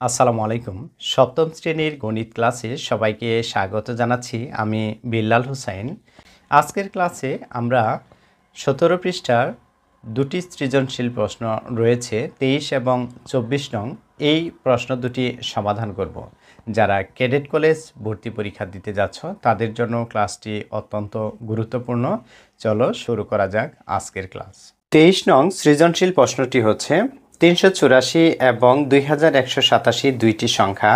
আসসালামু আলাইকুম। সপ্তম শ্রেণীর গণিত ক্লাসে সবাইকে স্বাগত জানাচ্ছি। আমি বিল্লাল হোসাইন। আজকের ক্লাসে আমরা ১৭ পৃষ্ঠার দুটি সৃজনশীল প্রশ্ন রয়েছে ২৩ এবং ২৪ নং। এই প্রশ্ন দুটি সমাধান করব। যারা ক্যাডেট কলেজ ভর্তি পরীক্ষা দিতে যাচ্ছ তাদের জন্য ক্লাসটি অত্যন্ত গুরুত্বপূর্ণ। চলো শুরু করা যাক আজকের ক্লাস। ২৩ নং সৃজনশীল প্রশ্নটি হচ্ছে ৩৮৪ এবং ২১৮৭ দুইটি সংখ্যা।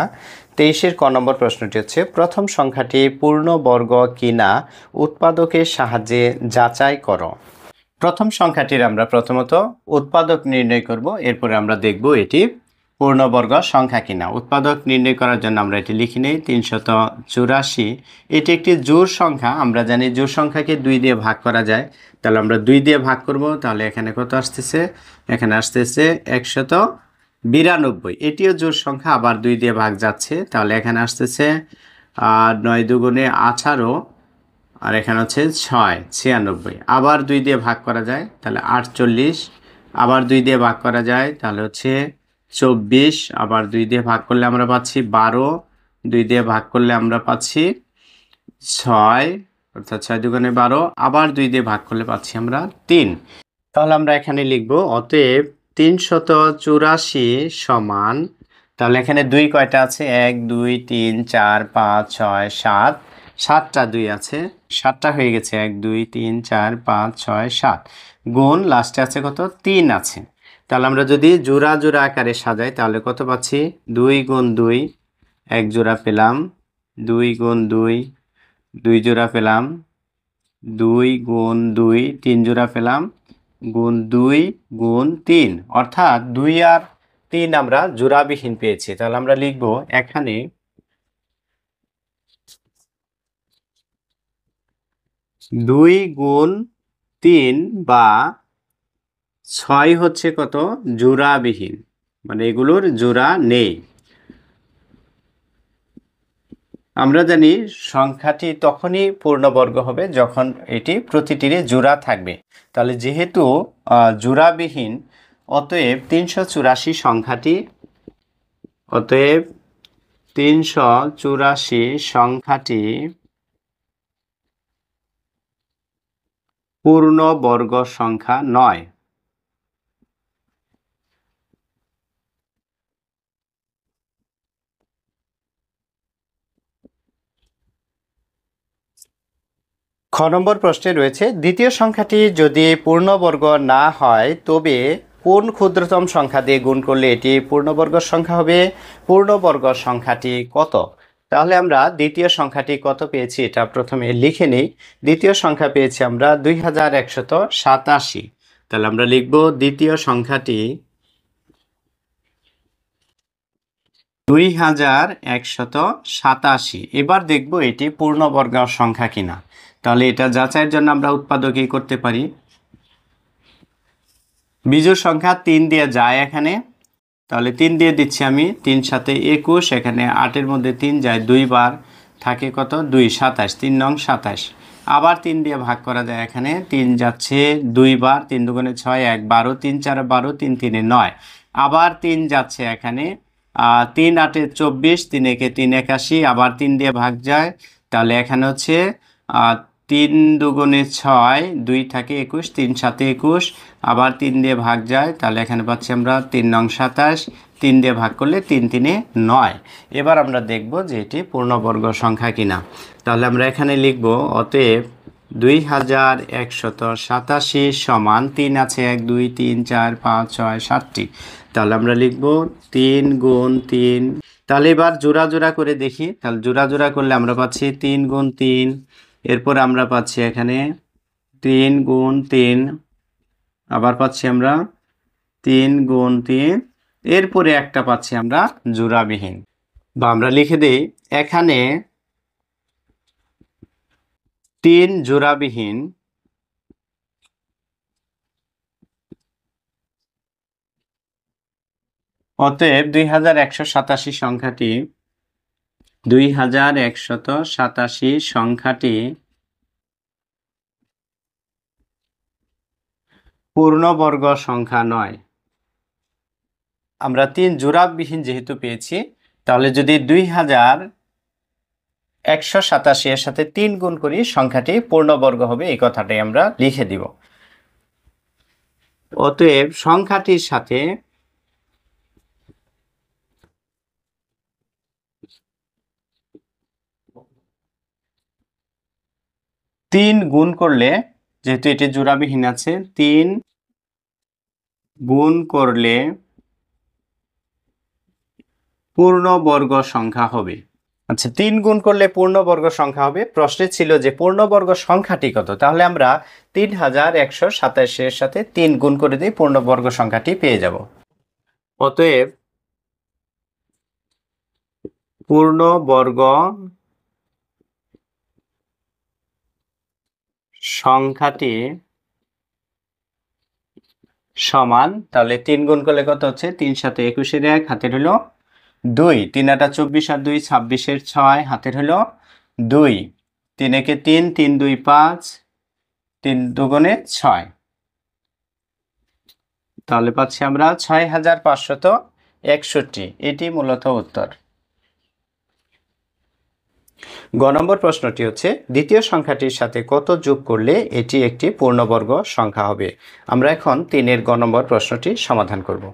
২৩-এর ক নম্বর প্রশ্নটি হচ্ছে প্রথম সংখ্যাটি পূর্ণবর্গ কিনা উৎপাদকের সাহায্যে যাচাই করো। প্রথম সংখ্যাটির আমরা প্রথমত উৎপাদক নির্ণয় করব, এরপরে আমরা দেখব এটি পূর্ণবর্গ সংখ্যা কিনা। উৎপাদক নির্ণয় করার জন্য আমরা এটি লিখে নেই ৩৮৪। এটি একটি জোড় সংখ্যা। আমরা জানি জোড় সংখ্যাকে ২ দিয়ে ভাগ করা যায়, তাহলে আমরা 2 দিয়ে ভাগ করব। তাহলে এখানে কত আসতেছে? এখানে আসতেছে ১৯২। এটিও জোড় সংখ্যা, আবার 2 দিয়ে ভাগ যাচ্ছে, তাহলে এখানে আসতেছে ৯ দুগুণে 18, আর এখানে হচ্ছে 96। আবার 2 দিয়ে ভাগ করা যায়, তাহলে 48। আবার 2 দিয়ে ভাগ করা যায়, তাহলে হচ্ছে 24। আবার 2 দিয়ে ভাগ করলে আমরা পাচ্ছি 12। 2 দিয়ে ভাগ করলে আমরা পাচ্ছি 6, অর্থাৎ 6 দুগুণে 12। আবার 2 দিয়ে ভাগ করলে পাচ্ছি আমরা 3। তাহলে আমরা এখানে লিখব অতএব ৩৮৪ সমান, তাহলে এখানে 2 কয়টা আছে? 1 2 3 4 5 6 7, 7টা 2 আছে, 7টা হয়ে গেছে। 1 2 3 4 5 6 7 গুণ লাস্টে আছে কত? 3 আছে। তাহলে আমরা যদি জোড়া জোড়া আকারে সাজাই তাহলে কত পাচ্ছি? 2 গুণ 2 1 জোড়া পেলাম, 2 গুণ 2 2 জোড়া পেলাম, 2 গুণ 2 3 জোড়া পেলাম, গুণ 2 গুণ 3, অর্থাৎ 2 আর 3 আমরা জোড়াবিহীন পেয়েছি। তাহলে আমরা লিখব এখানে 2 গুণ 3 বা 6 হচ্ছে কত? জোড়াবিহীন, মানে এগুলোর জোড়া নেই। আমরা জানি সংখ্যাটি তখনই পূর্ণবর্গ হবে যখন এটি প্রতিটির জোড়া থাকবে। তাহলে যেহেতু জোড়াবিহীন, অতএব ৩৮৪ সংখ্যাটি অতএব ৩৮৪ সংখ্যাটি পূর্ণবর্গ সংখ্যা নয়। খ নম্বর প্রশ্নে রয়েছে দ্বিতীয় সংখ্যাটি যদি পূর্ণবর্গ না হয় তবে কোন ক্ষুদ্রতম সংখ্যা দিয়ে গুণ করলে এটি পূর্ণবর্গ সংখ্যা হবে? পূর্ণবর্গ সংখ্যাটি কত? তাহলে আমরা দ্বিতীয় সংখ্যাটি কত পেয়েছি এটা প্রথমে লিখে নিই। দ্বিতীয় সংখ্যা পেয়েছি আমরা ২১৮৭। তাহলে আমরা লিখব দ্বিতীয় সংখ্যাটি ২১৮৭। এবার দেখব এটি পূর্ণবর্গ সংখ্যা কিনা। তাহলে এটা যাচাইয়ের জন্য আমরা উৎপাদকই করতে পারি। বিজোড় সংখ্যা 3 দিয়ে যায় এখানে, তাহলে 3 দিয়ে দিচ্ছি আমি। 3 সাথে 21, এখানে 8-এর মধ্যে 3 যায় 2 বার, থাকে কত? 2 27, 3 নং 27। আবার 3 দিয়ে ভাগ করা যায়, এখানে 3 যাচ্ছে 2 বার, 3 দুগুণে 6 1 12, 3 4 12, 3 3 9। আবার 3 যাচ্ছে এখানে 3 8 24, 3 1 3 81। আবার 3 দিয়ে ভাগ যায়, তাহলে এখানে হচ্ছে 3 দুগুণে 6, 2 থাকে 21, 3 7 21। আবার 3 দিয়ে ভাগ যায়, তাহলে এখানে পাচ্ছি আমরা 3 নং 27। 3 দিয়ে ভাগ করলে 3 3 9। এবার আমরা দেখব যে এটি পূর্ণবর্গ সংখ্যা কিনা। তাহলে আমরা এখানে লিখব অতএব ২১৮৭ সমান 3 আছে 1 2 3 4 5 6 7টি। তাহলে আমরা লিখব 3 গুণ 3। তাহলে এবার জোড়া জোড়া করে দেখি। তাহলে জোড়া জোড়া করলে আমরা পাচ্ছি 3 গুণ 3। এরপর আমরা পাচ্ছি এখানে 3 গুণ 3। আবার পাচ্ছি আমরা 3 গুণ 3। এরপরে একটা পাচ্ছি আমরা জোড়াবিহীন, বা আমরা লিখে দিই এখানে 3 জোড়াবিহীন। অতএব ২১৮৭ সংখ্যাটি ২১৮৭ সংখ্যাটি পূর্ণবর্গ সংখ্যা নয়। আমরা 3 জোড়াবিহীন যেহেতু পেয়েছি, তাহলে যদি 2187 এর সাথে 3 গুণ করি সংখ্যাটি পূর্ণবর্গ হবে, এই কথাটাই আমরা লিখে দিব। অতএব সংখ্যাটির সাথে তিন গুণ করলে, যেহেতু এটি জোড়াবিহীন আছে, 3 গুণ করলে পূর্ণবর্গ সংখ্যা হবে। আচ্ছা, 3 গুণ করলে পূর্ণবর্গ সংখ্যা হবে। প্রশ্নে ছিল যে পূর্ণবর্গ সংখ্যাটি কত, তাহলে আমরা 3127 এর সাথে 3 গুণ করে দিই, পূর্ণবর্গ সংখ্যাটি পেয়ে যাব। অতএব পূর্ণবর্গ সংখ্যাটি সমান, তাহলে 3 গুণ করলে কত হচ্ছে, 3 7 21 এর 1 হাতের হলো 2, 3 8 24 আর 2 26 এর 6 হাতের হলো 2, 3 1 3, 3 2 5, 3 2 6, তাহলে পাচ্ছি আমরা 6561। এটি মূলত উত্তর। গ নম্বর প্রশ্নটি হচ্ছে, দ্বিতীয় সংখ্যাটির সাথে কত যোগ করলে এটি একটি পূর্ণবর্গ সংখ্যা হবে। আমরা এখন 3 গ নম্বর প্রশ্নটি সমাধান করব।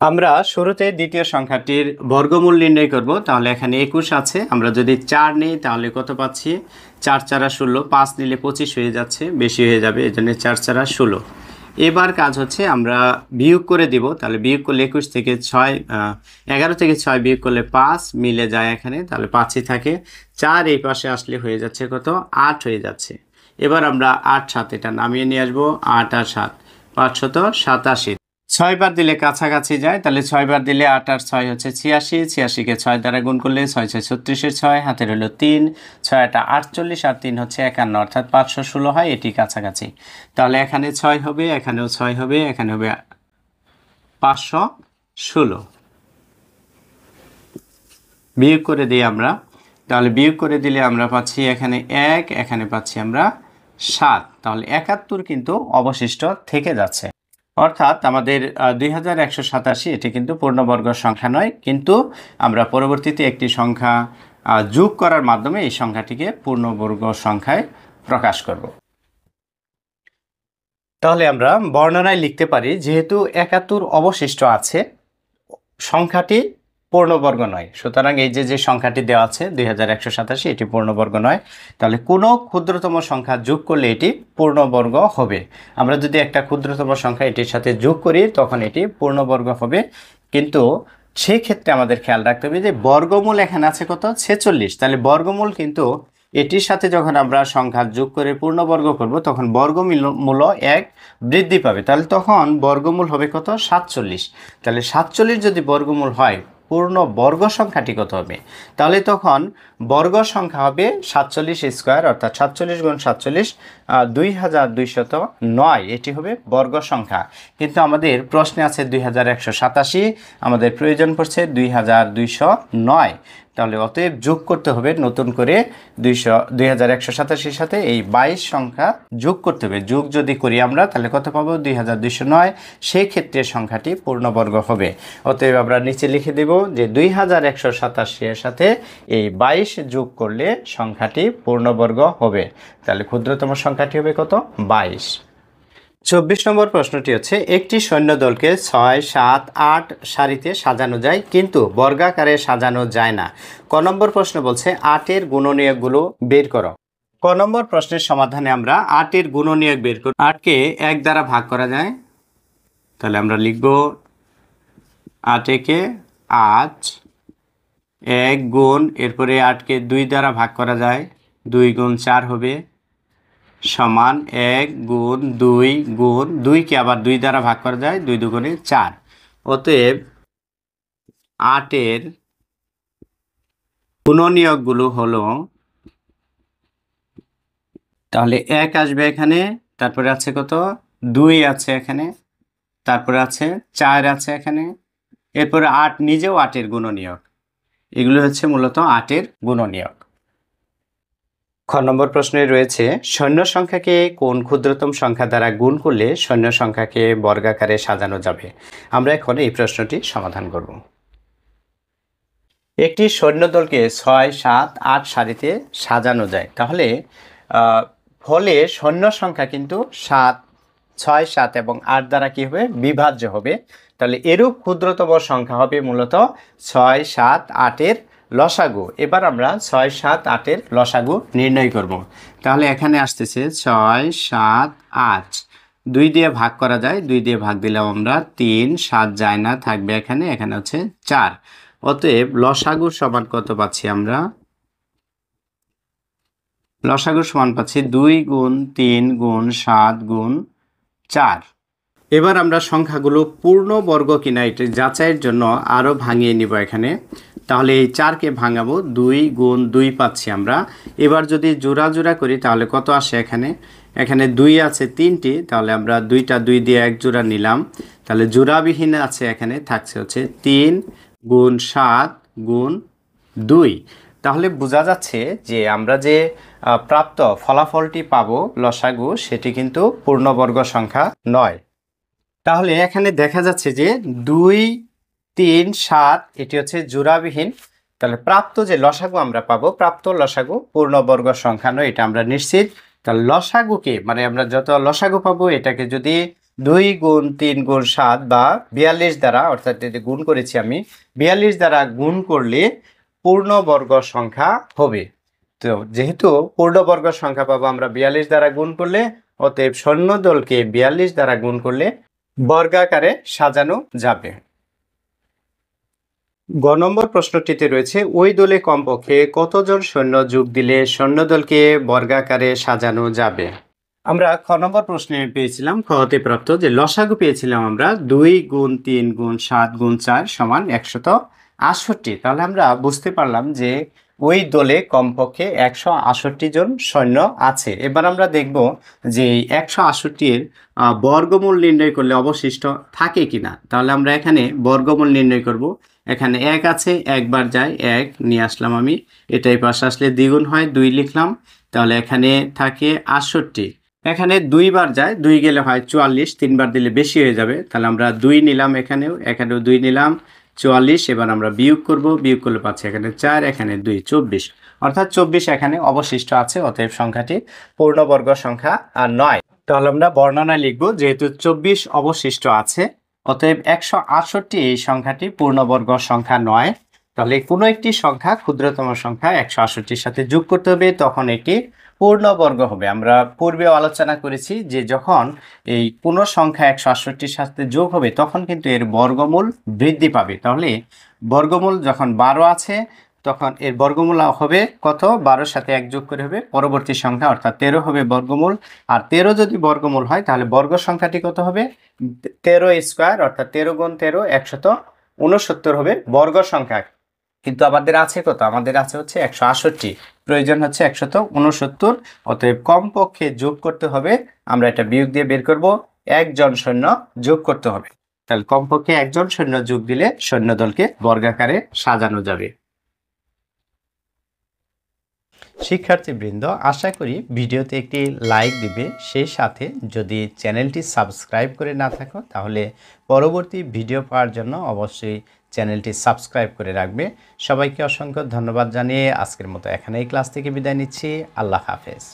আমরা শুরুতে দ্বিতীয় সংখ্যাটির বর্গমূল নির্ণয় করব। তাহলে এখানে 21 আছে, আমরা যদি 4 নিই তাহলে কত পাচ্ছি, 4 4 16, 5 নিলে 25 হয়ে যাচ্ছে, বেশি হয়ে যাবে, এই জন্য 4 4 16। এবার কাজ হচ্ছে আমরা বিয়োগ করে দিব। তাহলে বিয়োগ করলে 11 থেকে 6 বিয়োগ করলে 5 মিলে যায় এখানে, তাহলে 5ই থাকে। 4 এই পাশে আসলে হয়ে যাচ্ছে কত, 8 হয়ে যাচ্ছে। এবার আমরা 8 7 এটা নামিয়ে নিয়ে আসবো, 8 আর 7 587। 6 বার দিলে কাছাকাছি যায়, তাহলে 6 বার দিলে 8 আর 6 হচ্ছে 86, 86কে 6 দ্বারা গুণ করলে 6 6 36 এর 6 হাতের হলো 3, 6 8 48 আর 3 হচ্ছে 51, অর্থাৎ 516 হয়, এটি কাছাকাছি। তাহলে এখানে 6 হবে, এখানেও 6 হবে, এখানে হবে 516। বিয়োগ করে দিই আমরা, তাহলে বিয়োগ করে দিলে আমরা পাচ্ছি এখানে 1, এখানে পাচ্ছি আমরা 7, তাহলে 71 কিন্তু অবশিষ্ট থেকে যাচ্ছে। অর্থাৎ আমাদের 2187 এটি কিন্তু পূর্ণবর্গ সংখ্যা নয়, কিন্তু আমরা পরবর্তীতে একটি সংখ্যা যোগ করার মাধ্যমে এই সংখ্যাটিকে পূর্ণবর্গ সংখ্যায় প্রকাশ করব। তাহলে আমরা বর্ণনায় লিখতে পারি, যেহেতু 71 অবশিষ্ট আছে, সংখ্যাটি পূর্ণবর্গ নয়, সুতরাং এই যে সংখ্যাটি দেওয়া আছে 2187, এটি পূর্ণবর্গ নয়। তাহলে কোনো ক্ষুদ্রতম সংখ্যা যোগ করলে এটি পূর্ণবর্গ হবে। আমরা যদি একটা ক্ষুদ্রতম সংখ্যা এটির সাথে যোগ করি তখন এটি পূর্ণবর্গ হবে, কিন্তু সেই ক্ষেত্রে আমাদের খেয়াল রাখতে হবে যে বর্গমূল এখানে আছে কত, 46। তাহলে বর্গমূল কিন্তু এটির সাথে যখন আমরা সংখ্যা যোগ করে পূর্ণবর্গ করব তখন বর্গমূল 1 বৃদ্ধি পাবে, তাহলে তখন বর্গমূল হবে কত, 47। তাহলে 47 যদি বর্গমূল হয়, পূর্ণ বর্গ সংখ্যাটি কত হবে, তাহলে তখন বর্গ সংখ্যা হবে 47 স্কোয়ার, অর্থাৎ 47 গুণ 47 2209, এটি হবে বর্গ সংখ্যা। কিন্তু আমাদের প্রশ্নে আছে 2187, আমাদের প্রয়োজন পড়ছে 2209। তাহলে অতএব যোগ করতে হবে নতুন করে 2187 সাথে এই 22 সংখ্যা যোগ করতে হবে। যোগ যদি করি আমরা তাহলে কত পাবো, 2209, সেই ক্ষেত্রে সংখ্যাটি পূর্ণবর্গ হবে। অতএব আমরা নিচে লিখে দেব যে 2187 এর সাথে এই 22 যোগ করলে সংখ্যাটি পূর্ণবর্গ হবে। তাহলে ক্ষুদ্রতম সংখ্যাটি হবে কত, 22। 24 নম্বর প্রশ্নটি হচ্ছে, একটি সৈন্যদলকে 6 7 8 সারিতে সাজানো যায় কিন্তু বর্গাকারে সাজানো যায় না। ক নম্বর প্রশ্ন বলছে 8 এর গুণনীয়কগুলো বের করো। ক নম্বর প্রশ্নের সমাধানে আমরা 8 এর গুণনীয়ক বের করব। 8 কে 1 দ্বারা ভাগ করা যায়, তাহলে আমরা লিখব 8 একে 8, 1 গুণ, এরপরে 8 কে 2 দ্বারা ভাগ করা যায়, 2 গুণ 4 হবে, সমান 1 গুণ 2 গুণ 2কে আবার 2 দ্বারা ভাগ করা যায়, 2 দুগুণে 4। অতএব 8 এর গুণনীয়কগুলো হলো, তাহলে 1 আসবে এখানে, তারপরে আছে কত, 2 আছে এখানে, তারপরে আছে 4 আছে এখানে, এরপরে 8 নিজেও 8 এর গুণনীয়ক। এগুলো হচ্ছে মূলত 8 এর গুণনীয়ক। খ খ নম্বর প্রশ্নে রয়েছে শূন্য সংখ্যাকে কোন ক্ষুদ্রতম সংখ্যা দ্বারা গুণ করলে শূন্য সংখ্যাকে বর্গাকারে সাজানো যাবে। আমরা এখন এই প্রশ্নটি সমাধান করব। একটি সৈন্যদলকে 6, 7, 8 সারিতে সাজানো যায়, তাহলে ফলে সৈন্য সংখ্যা কিন্তু 7, 6, 7 এবং 8 দ্বারা কি হবে, বিভাজ্য হবে। তাহলে এরূপ ক্ষুদ্রতম সংখ্যা হবে মূলত 6, 7, 8-এর লসাগু। এবার আমরা 6, 7, 8-এর লসাগু নির্ণয় করব। তাহলে এখানে আসতেছে 6, 7, 8, 2 দিয়ে ভাগ করা যায়, 2 দিয়ে ভাগ দিলাম আমরা 3, 7 যায় না, থাকবে এখানে হচ্ছে 4। অতএব লসাগু সমান কত পাচ্ছি আমরা, লসাগু সমান পাচ্ছি 2 গুণ 3 গুণ 7 গুণ 4। এবার আমরা সংখ্যাগুলো পূর্ণ বর্গ কিনা এটা যাচাইয়ের জন্য আরও ভাঙিয়ে নিব এখানে। তাহলে এই 4কে ভাঙাবো, 2 গুণ 2 পাচ্ছি আমরা। এবার যদি জোড়া জোড়া করি তাহলে কত আসে, এখানে 2 আছে 3টি, তাহলে আমরা 2টা 2 দিয়ে এক জোড়া নিলাম। তাহলে জোড়াবিহীন আছে, এখানে থাকছে হচ্ছে 3 গুণ 7 গুণ 2। তাহলে বোঝা যাচ্ছে যে আমরা যে প্রাপ্ত ফলাফলটি পাবো লসাগু, সেটি কিন্তু পূর্ণবর্গ সংখ্যা নয়। তাহলে এখানে দেখা যাচ্ছে যে 2, 3, 7 এটি হচ্ছে জোড়াবিহীন। তাহলে প্রাপ্ত যে লসাগু আমরা পাবো, প্রাপ্ত লসাগু পূর্ণবর্গ সংখ্যা নয়, এটা আমরা নিশ্চিত। তাহলে লসাগুকে মানে আমরা যত লসাগু পাবো এটাকে যদি 2 গুণ 3 গুণ 7 বা 42 দ্বারা, অর্থাৎ যদি গুণ করেছি আমি 42 দ্বারা গুণ করলে পূর্ণবর্গ সংখ্যা হবে। তো যেহেতু পূর্ণবর্গ সংখ্যা পাবো আমরা 42 দ্বারা গুণ করলে, অতএব সৈন্যদলকে 42 দ্বারা গুণ করলে বর্গাকারে সাজানো যাবে। গ নম্বর প্রশ্নটিতে রয়েছে ওই দলে কমপক্ষে কতজন সৈন্য যোগ দিলে সৈন্যদলকে বর্গাকারে সাজানো যাবে। আমরা খ নম্বর প্রশ্নে পেয়েছিলাম, খ হতে প্রাপ্ত যে লসাগু পেয়েছিলাম আমরা 2 গুণ 3 গুণ 7 গুণ 4 সমান 168। তাহলে আমরা বুঝতে পারলাম যে ওই দলে কমপক্ষে 168 জন সৈন্য আছে। এবার আমরা দেখব যে 168-এর বর্গমূল নির্ণয় করলে অবশিষ্ট থাকে কিনা। তাহলে আমরা এখানে বর্গমূল নির্ণয় করব। এখানে 1 আছে, একবার যায় 1 নিয়ে আসলাম আমি, এটাই পাশে আসলে দ্বিগুণ হয় 2 লিখলাম। তাহলে এখানে থাকে 68, এখানে 2 বার যায়, 2 গেলে হয় 44, 3 বার দিলে বেশি হয়ে যাবে। তাহলে আমরা 2 নিলাম, এখানেও 2 নিলাম, 44। এবার আমরা বিয়োগ করব, বিয়োগ করলে পাচ্ছি এখানে 4, এখানে 2, 24, অর্থাৎ 24 এখানে অবশিষ্ট আছে। অতএব সংখ্যাটি পূর্ণবর্গ সংখ্যা আর নয়। তাহলে আমরা বর্ণনায় লিখব যেহেতু 24 অবশিষ্ট আছে, অতএব 168 এই সংখ্যাটি পূর্ণবর্গ সংখ্যা নয়। তাহলে কোনো একটি সংখ্যা ক্ষুদ্রতম সংখ্যা 168-এর সাথে যোগ করতে হবে, তখন এটি পূর্ণবর্গ হবে। আমরা পূর্বেও আলোচনা করেছি যে যখন এই কোনো সংখ্যা 168-এর সাথে যোগ হবে তখন কিন্তু এর বর্গমূল বৃদ্ধি পাবে। তাহলে বর্গমূল যখন 12 আছে তখন এর বর্গমূল হবে কত, 12-এর সাথে 1 যোগ করে হবে পরবর্তী সংখ্যা, অর্থাৎ 13 হবে বর্গমূল। আর 13 যদি বর্গমূল হয় তাহলে বর্গ সংখ্যাটি কত হবে, 13 স্কোয়ার, অর্থাৎ 13 গুণ 13 169 হবে বর্গ সংখ্যা। কিন্তু আমাদের আছে কত, আমাদের আছে হচ্ছে 168, প্রয়োজন হচ্ছে 169। অতএব কমপক্ষে যোগ করতে হবে, আমরা এটা বিয়োগ দিয়ে বের করব, 1 জন সৈন্য যোগ করতে হবে। তাহলে কমপক্ষে 1 জন সৈন্য যোগ দিলে সৈন্যদলকে বর্গাকারে সাজানো যাবে। শিক্ষার্থীবৃন্দ, আশা করি ভিডিওতে একটি লাইক দিবে, সেই সাথে যদি চ্যানেলটি সাবস্ক্রাইব করে না থাকো তাহলে পরবর্তী ভিডিও পাওয়ার জন্য অবশ্যই চ্যানেলটি সাবস্ক্রাইব করে রাখবে। সবাইকে অসংখ্য ধন্যবাদ জানিয়ে আজকের মতো এখানেই ক্লাস থেকে বিদায় নিচ্ছি। আল্লাহ হাফেজ।